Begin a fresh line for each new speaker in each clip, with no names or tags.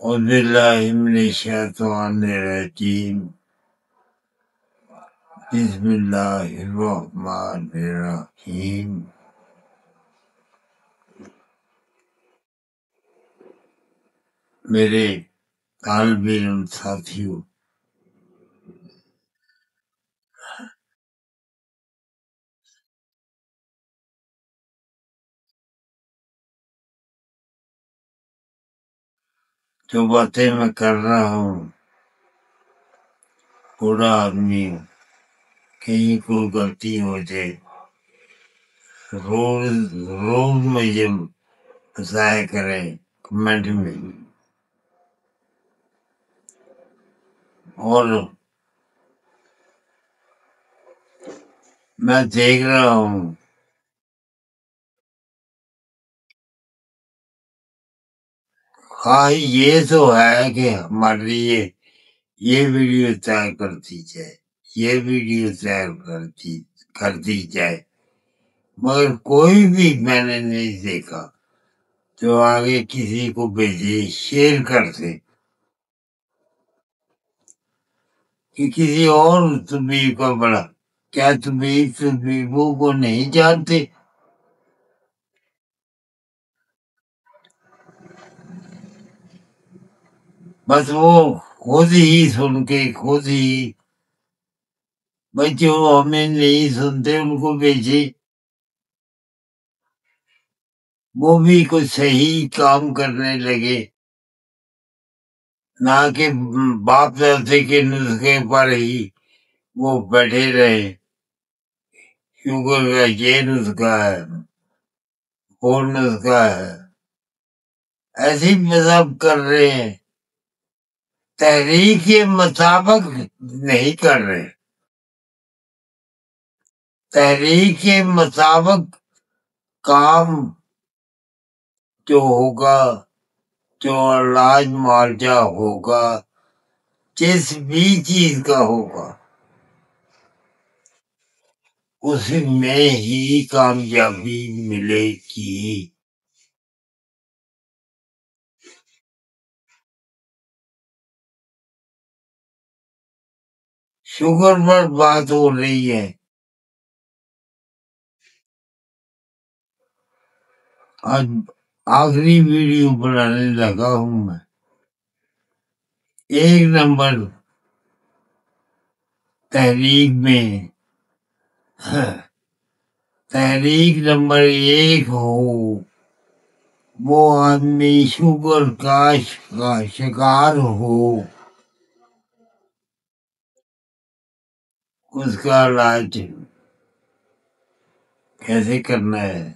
اعوذ باللہ من الشیطان الرجیم بسم اللہ الرحمن الرحیم۔ میرے طالب علم ساتھیوں، جو باتیں میں کر رہا ہوں بوڑھا آدمی ہوں، کہیں کوئی غلطی ہو جائے روز مجھے ضائع کریں کمنٹ میں۔ اور میں دیکھ رہا ہوں خواہ یہ تو ہے کہ ہمارے لیے یہ ویڈیو تیار کر دی جائے، یہ ویڈیو تیار کر دی جائے، مگر کوئی بھی میں نے نہیں دیکھا جو آگے کسی کو بھیجے شیئر کرتے کہ کسی اور طبیب کا بڑا کیا طبیبوں کو نہیں جانتے؟ بس وہ خود ہی سن کے خود ہی بچے ہمیں نہیں سنتے ان کو بھیجے، وہ بھی کوئی صحیح کام کرنے لگے، نہ کہ باپ دادے کے نسخے پر ہی وہ بیٹھے رہے، شوگر کا یہ نسخہ ہے وہ نسخہ ہے، ایسے ہی مذہب کر رہے ہیں، تحریک کے مطابق نہیں کر رہے، تحریک کے مطابق کام جو ہوگا، جو علاج معالجہ ہوگا، جس بھی چیز کا ہوگا اس میں ہی کامیابی ملے گی۔ شوگر پر بات ہو رہی ہے، آج آخری ویڈیو بنانے لگا ہوں میں۔ 1 نمبر تحریک میں تحریک نمبر 1 ہو، وہ آدمی شوگر کا شکار ہو، اس کا علاج کیسے کرنا ہے،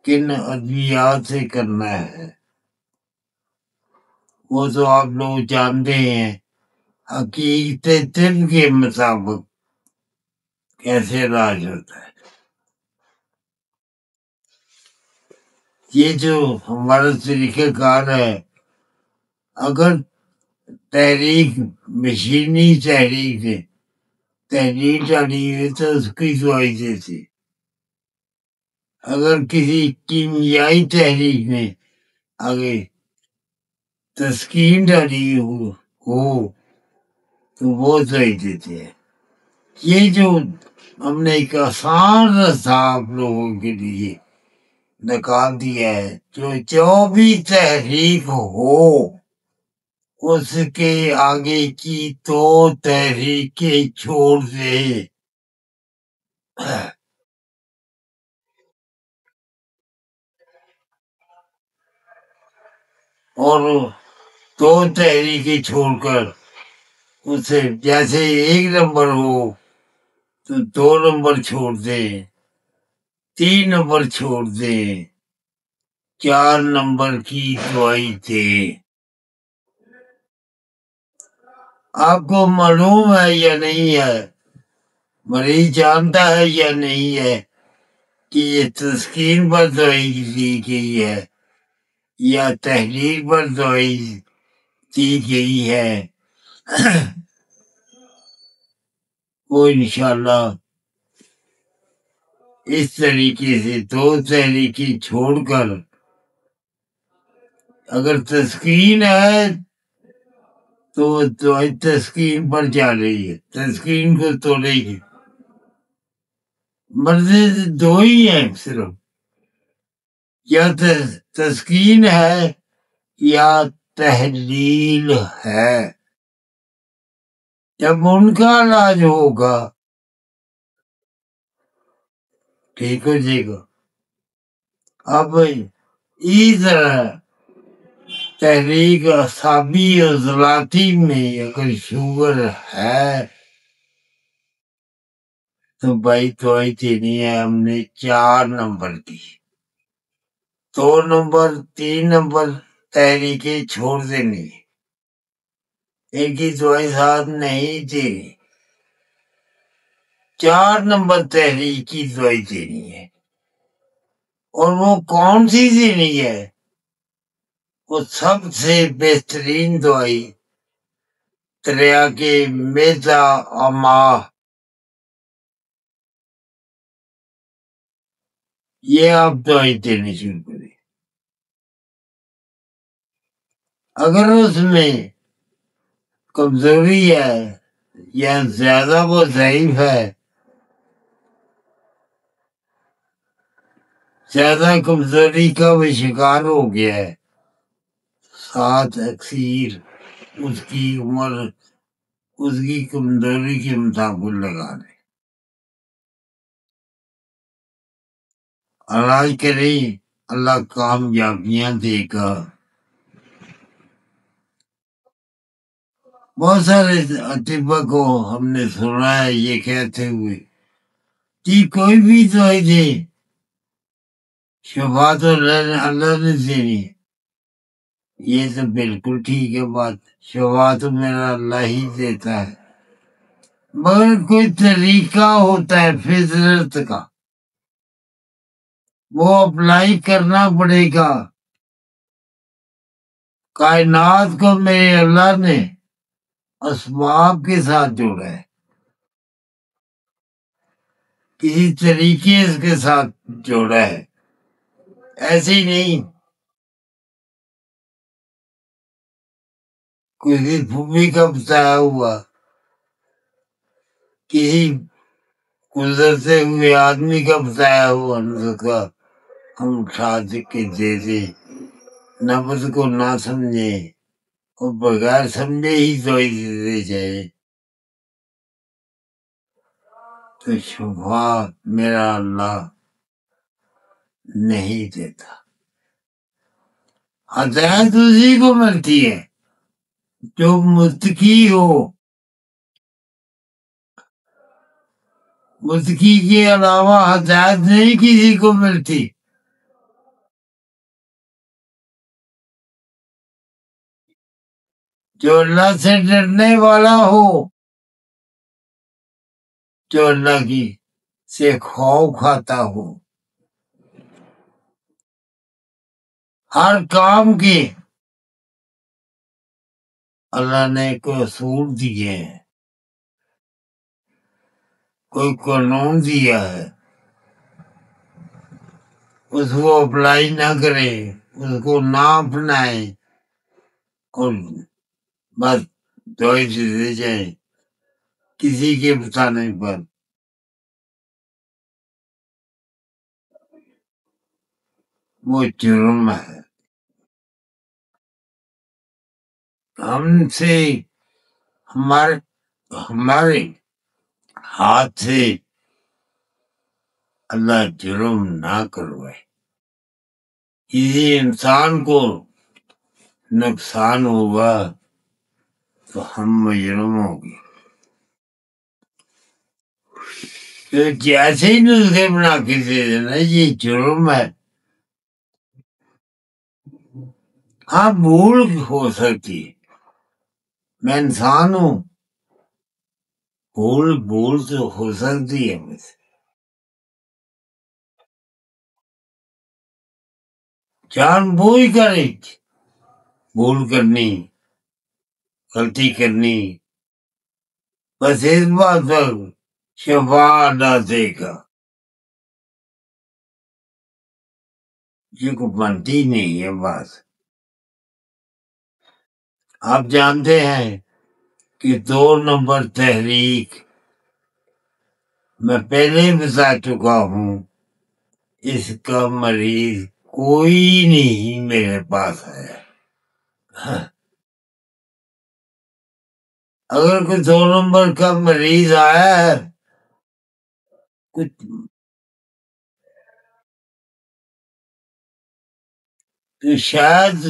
کن ادویات سے کرنا ہے، وہ تو آپ لوگ جانتے ہیں۔ حقیقت طب کے مطابق کیسے علاج ہوتا ہے، یہ جو ہمارا طریقہ کار ہے، اگر تحریک مشینی تحریک ہے، تحریر ڈالی ہے تو اس کی دوائی دیتے، اگر کسی کیمیائی تحریک نے آگے تسکین ڈالی ہو تو وہ دوائی دیتے ہیں۔ یہ جو ہم نے ایک آسان راستہ آپ لوگوں کے لیے نکال دیا ہے، جو بھی تحریک ہو اس کے آگے کی 2 تحریکیں چھوڑ دے، اور 2 تحریکیں چھوڑ کر اسے جیسے 1 نمبر ہو تو 2 نمبر چھوڑ دیں، 3 نمبر چھوڑ دیں، 4 نمبر کی دوائی دیں۔ آپ کو معلوم ہے یا نہیں ہے، مریض جانتا ہے یا نہیں ہے کہ یہ تسکین پر دوائی دی گئی ہے یا تحریر پر دوائی دی گئی ہے؟ وہ انشاءاللہ اس طریقے سے 2 تحریکیں چھوڑ کر اگر تسکین ہے تو تسکین پر جا رہی ہے، تسکین کو توڑے گی. مرضی دو ہی ہیں صرف، یا تسکین ہے یا تحلیل ہے. جب ان کا علاج ہوگا ٹھیک ہو جائے گا. اب اس طرح تحریک اعصابی عضلاتی میں اگر شوگر ہے تو بھائی دوائی دینی ہے ہم نے 4 نمبر کی. 2 نمبر 3 نمبر تحریکیں چھوڑ دینی، ان کی دوائی ساتھ نہیں دینی. 4 نمبر تحریک کی دوائی دینی ہے. اور وہ کون سی دینی ہے؟ وہ سب سے بہترین دوائی تریا کے میدا اما، یہ آپ دوائی دینی شروع کریں. اگر اس میں کمزوری ہے یا زیادہ وہ ضعیف ہے، زیادہ کمزوری کا وہ شکار ہو گیا ہے، 7 اکسیر اس کی عمر اس کی کمزوری کے مطابق لگا دیں، علاج کریں، اللہ کامیابیاں دے گا. بہت سارے اطباء کو ہم نے سنا ہے یہ کہتے ہوئے کہ کوئی بھی دوائی دے شفا تو اللہ نے دینی ہے. یہ تو بالکل ٹھیک ہے بات، شفا تو میرا اللہ ہی دیتا ہے، مگر کوئی طریقہ ہوتا ہے فطرت کا، وہ اپلائی کرنا پڑے گا. کائنات کو میرے اللہ نے اسباب کے ساتھ جوڑا ہے، کسی طریقے کے ساتھ جوڑا ہے، ایسے ہی نہیں. کسی پھوپھی کا بتایا ہوا، کسی گزرتے ہوئے آدمی کا بتایا ہوا نسخہ ہم اٹھا کے دے دے، نفس کو نہ سمجھے اور بغیر سمجھے ہی دوائی دے جائے تو شفا میرا اللہ نہیں دیتا. ہدایت اسی کو ملتی ہے جو متقی ہو، متقی کے علاوہ ہدایت نہیں کسی کو ملتی. جو اللہ سے ڈرنے والا ہو، جو اللہ کی سے خوف کھاتا ہو، ہر کام کے اللہ نے کوئی اصول دیے ہیں، کوئی قانون دیا ہے، اس کو اپلائی نہ کرے، اس کو نہ اپنائے اور بس دوائی دے جائے کسی کے بتانے پر. وہ جرم ہے. ہم سے ہمارے ہاتھ سے اللہ جرم نہ کروائے. کسی انسان کو نقصان ہوگا تو ہم مجرم ہوں گے. تو جیسے ہی نسخے بنا کے دے دینا یہ جرم ہے. ہاں بھول ہو سکتی ہے، میں انسان ہوں، بھول تو ہو سکتی ہے مجھ سے. جان بوجھ کر بھول کرنی، غلطی کرنی، بس اس بات پر شفا نہ دے گا، یہ کو بنتی نہیں ہے بات. آپ جانتے ہیں کہ 2 نمبر تحریک میں پہلے بتا چکا ہوں، اس کا مریض کوئی نہیں میرے پاس ہے۔ اگر کوئی 2 نمبر کا مریض آیا ہے کچھ تو شاید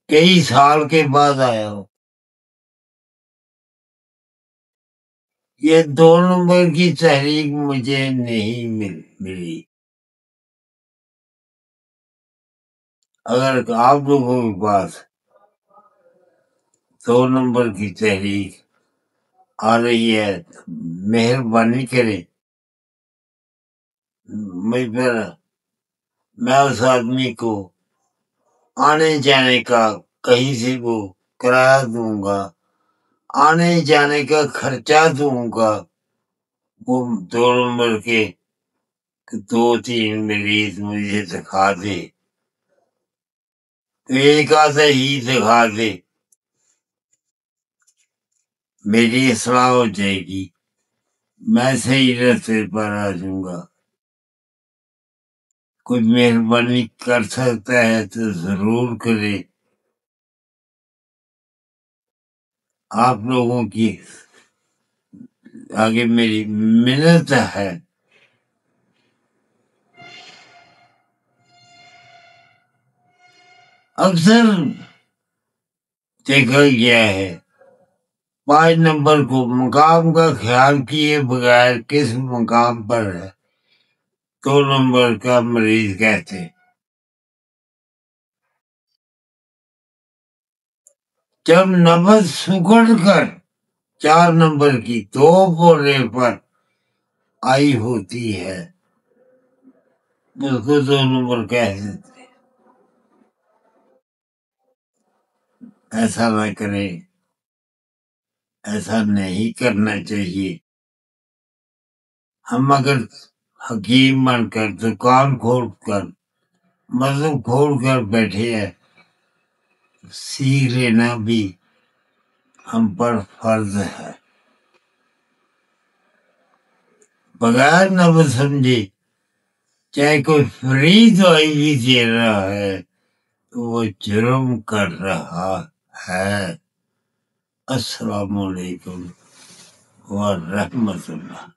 کئی سال کے بعد آیا ہو۔ یہ 2 نمبر کی تحریک مجھے نہیں ملی۔ اگر آپ لوگوں کے پاس 2 نمبر کی تحریک آ رہی ہے تو مہربانی کریں مجھ پر، میں اس آدمی کو آنے جانے کا کہیں سے وہ کرایہ دوں گا، آنے جانے کا خرچہ دوں گا۔ وہ 2 نمبر کے 2-3 مریض مجھے دکھا دے، تو ایک آدھا ہی دکھا دے، میری اصلاح ہو جائے گی، میں صحیح راستے پر آ جاؤں گا۔ کوئی مہربانی کر سکتا ہے تو ضرور کرے۔ آپ لوگوں کی آگے میری منت ہے۔ اکثر دیکھا گیا ہے 5 نمبر کو مقام کا خیال کیے بغیر کس مقام پر ہے 2 نمبر کا مریض کہتے، جب نبض سکڑ کر 4 نمبر کی 2 بولے پر آئی ہوتی ہے اس کو 2 نمبر کہہ دیتے۔ ایسا نہ کریں، ایسا نہیں کرنا چاہیے۔ ہم اگر حکیم بن کر دکان کھول کر مذہب کھول کر بیٹھے ہیں، سیکھ لینا بھی ہم پر فرض ہے۔ بغیر نبض سمجھے چاہے کوئی فری دوائی بھی دے رہا ہے تو وہ جرم کر رہا ہے۔ السلام علیکم ورحمۃ اللہ۔